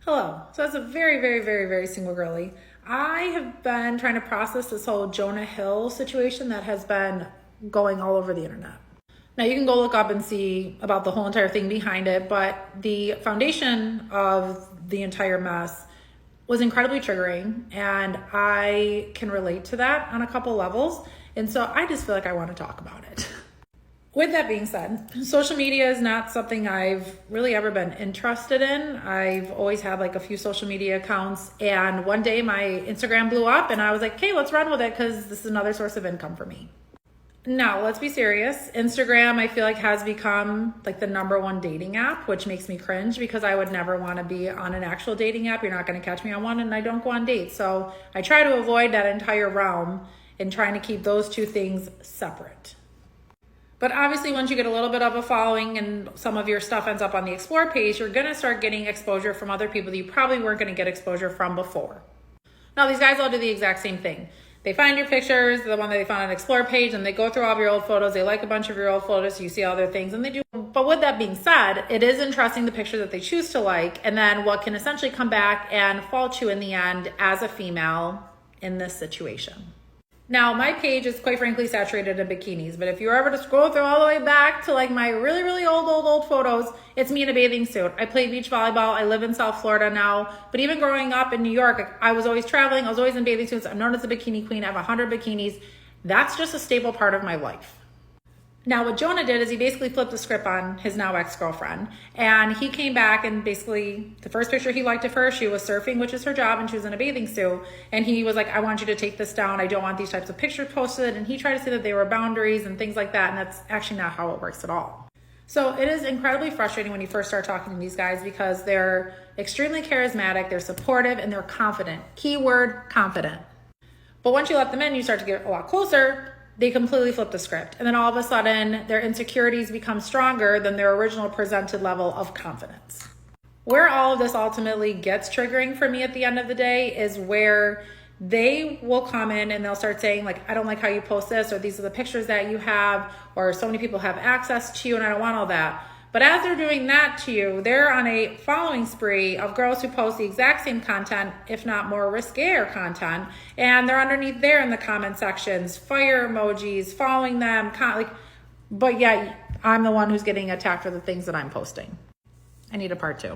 Hello. So as a very single girly, I have been trying to process this whole Jonah Hill situation that has been going all over the internet. Now you can go look up and see about the whole entire thing behind it, but the foundation of the entire mess was incredibly triggering, and I can relate to that on a couple levels. And so I just feel like I want to talk about it. With that being said, social media is not something I've really ever been interested in. I've always had like a few social media accounts, and one day my Instagram blew up and I was like, okay, let's run with it because this is another source of income for me. Now, let's be serious. Instagram, I feel like, has become like the #1 dating app, which makes me cringe because I would never want to be on an actual dating app. You're not going to catch me on one, and I don't go on dates. So I try to avoid that entire realm and trying to keep those two things separate. But obviously, once you get a little bit of a following and some of your stuff ends up on the Explore page, you're going to start getting exposure from other people that you probably weren't going to get exposure from before. Now, these guys all do the exact same thing. They find your pictures, the one that they found on the Explore page, and they go through all of your old photos. They like a bunch of your old photos, so you see other things, and they do. But with that being said, it is interesting the picture that they choose to like, and then what can essentially come back and fault you in the end as a female in this situation. Now, my page is quite frankly saturated in bikinis, but if you're ever to scroll through all the way back to like my really old photos, it's me in a bathing suit. I play beach volleyball. I live in South Florida now, but even growing up in New York, I was always traveling. I was always in bathing suits. I'm known as a bikini queen. I have 100 bikinis. That's just a staple part of my life. Now, what Jonah did is he basically flipped the script on his now ex-girlfriend, and he came back and basically the first picture he liked of her, she was surfing, which is her job, and she was in a bathing suit, and he was like, I want you to take this down. I don't want these types of pictures posted, and he tried to say that they were boundaries and things like that, and that's actually not how it works at all. So it is incredibly frustrating when you first start talking to these guys because they're extremely charismatic, they're supportive, and they're confident. Keyword, confident. But once you let them in, you start to get a lot closer, they completely flip the script. And then all of a sudden, their insecurities become stronger than their original presented level of confidence. Where all of this ultimately gets triggering for me at the end of the day is where they will come in and they'll start saying like, I don't like how you post this, or these are the pictures that you have, or so many people have access to you and I don't want all that. But as they're doing that to you, they're on a following spree of girls who post the exact same content, if not more riskier content, and they're underneath there in the comment sections, fire emojis, following them, but yet I'm the one who's getting attacked for the things that I'm posting. I need a part 2.